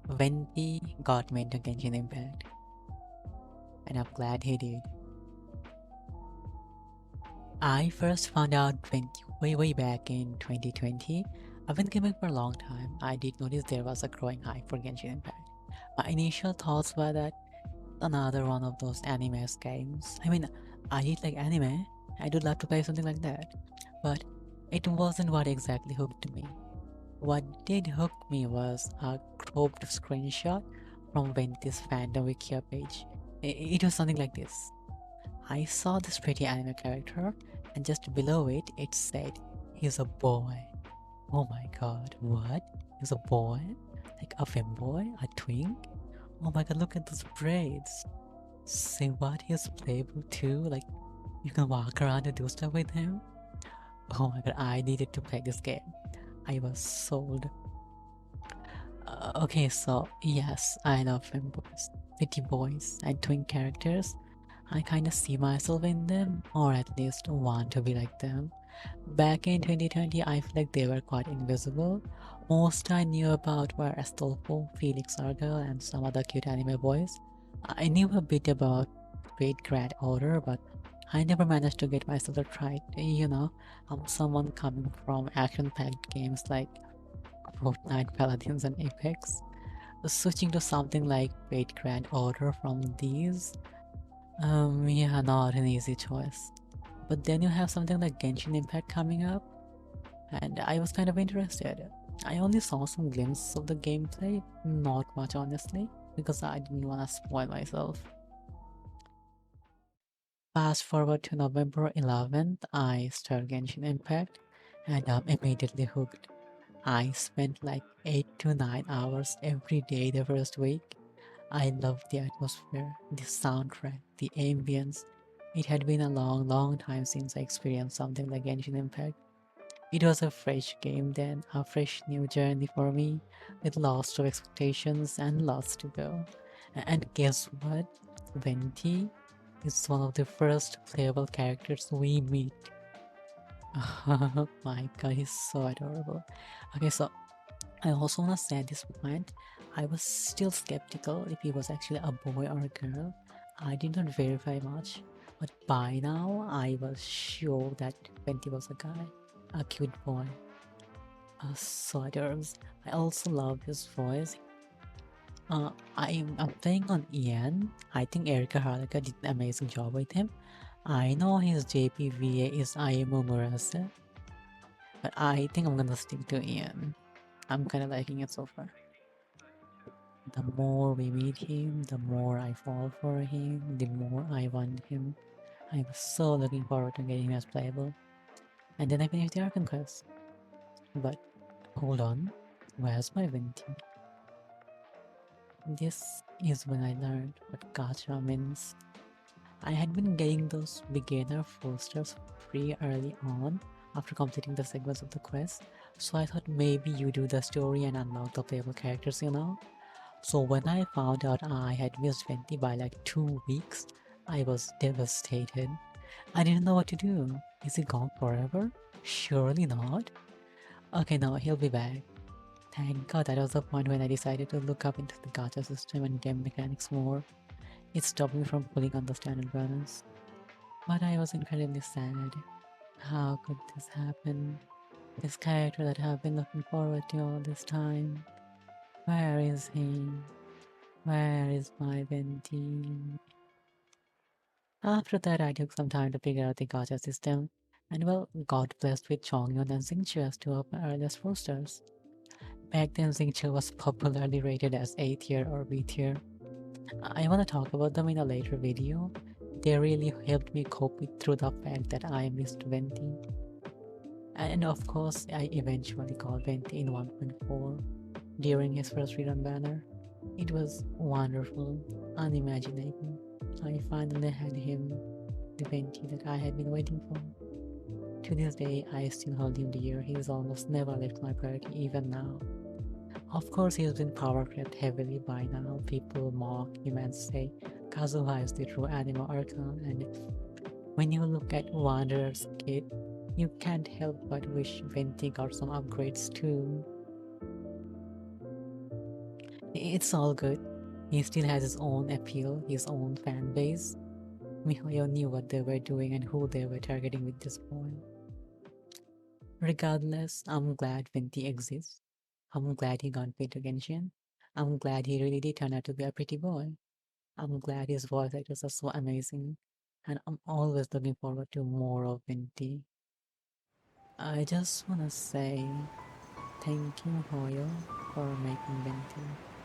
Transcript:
Venti got me into Genshin Impact, and I'm glad he did. I first found out Venti way back in 2020. I've been gaming for a long time. I did notice there was a growing hype for Genshin Impact. My initial thoughts were that another one of those anime games. I mean, I did like anime. I would love to play something like that. But it wasn't what exactly hooked me. What did hook me was a cropped screenshot from Venti's fandom Wikia page. It was something like this. I saw this pretty anime character, and just below it, it said, he's a boy. Oh my god, what? He's a boy? Like a femboy? A twink? Oh my god, look at those braids. Say what? He's playable too? Like, you can walk around and do stuff with him? Oh my god, I needed to play this game. I was sold. Okay, so yes, I love femboys, pretty boys, and twin characters. I kinda see myself in them, or at least want to be like them. Back in 2020, I feel like they were quite invisible. Most I knew about were Astolfo, Felix Argyle, and some other cute anime boys. I knew a bit about Great Grand Order, but I never managed to get myself to try it. I'm someone coming from action-packed games like Fortnite, Paladins, and Apex. Switching to something like Great Grand Order from these, yeah, not an easy choice. But then you have something like Genshin Impact coming up, and I was kind of interested. I only saw some glimpses of the gameplay, not much honestly, because I didn't want to spoil myself. Fast forward to November 11th, I started Genshin Impact, and I'm immediately hooked. I spent like 8 to 9 hours every day the first week. I loved the atmosphere, the soundtrack, the ambience. It had been a long time since I experienced something like Genshin Impact. It was a fresh game then, a fresh new journey for me, with lots of expectations and lots to go. And guess what? Venti is one of the first playable characters we meet. Oh my god, he's so adorable. Okay, so I also want to say at this point, I was still skeptical if he was actually a boy or a girl. I did not verify much, but by now I was sure that Venti was a guy, a cute boy. So adorable. I also love his voice. I'm playing on Ian. I think Erika Harlika did an amazing job with him. I know his JPVA is Ayamo Murase, but I think I'm gonna stick to Ian. I'm kinda liking it so far. The more we meet him, the more I fall for him, the more I want him. I'm so looking forward to getting him as playable. And then I finish the Arkham quest. But hold on, where's my Venti? This is when I learned what gacha means. I had been getting those beginner posters free early on after completing the segments of the quest, so I thought maybe you do the story and unlock the playable characters. So when I found out I had missed Venti by like 2 weeks, I was devastated. I didn't know what to do. Is he gone forever? Surely not. Okay, no, he'll be back. Thank god that was the point when I decided to look up into the gacha system and game mechanics more. It stopped me from pulling on the standard balance. But I was incredibly sad. How could this happen? This character that I've been looking forward to all this time. Where is he? Where is my Venti? After that, I took some time to figure out the gacha system, and well, got blessed with Chongyun and Xingqiu as two of my earliest posters. Back then, Xingqiu was popularly rated as A tier or B tier. I want to talk about them in a later video. They really helped me cope through the fact that I missed Venti. And of course, I eventually got Venti in 1.4 during his first rerun banner. It was wonderful, unimaginable. I finally had him, the Venti that I had been waiting for. To this day, I still hold him dear. He's almost never left my priority, even now. Of course, he's been power crept heavily by now. People mock him and say Kazuha is the true anime archon, and when you look at Wanderer's kit, you can't help but wish Venti got some upgrades too. It's all good. He still has his own appeal, his own fan base. miHoYo knew what they were doing and who they were targeting with this boy. Regardless, I'm glad Venti exists. I'm glad he got paid to Genshin. I'm glad he really did turn out to be a pretty boy. I'm glad his voice actors are so amazing. And I'm always looking forward to more of Venti. I just wanna say thank you, Hoyo, for making Venti.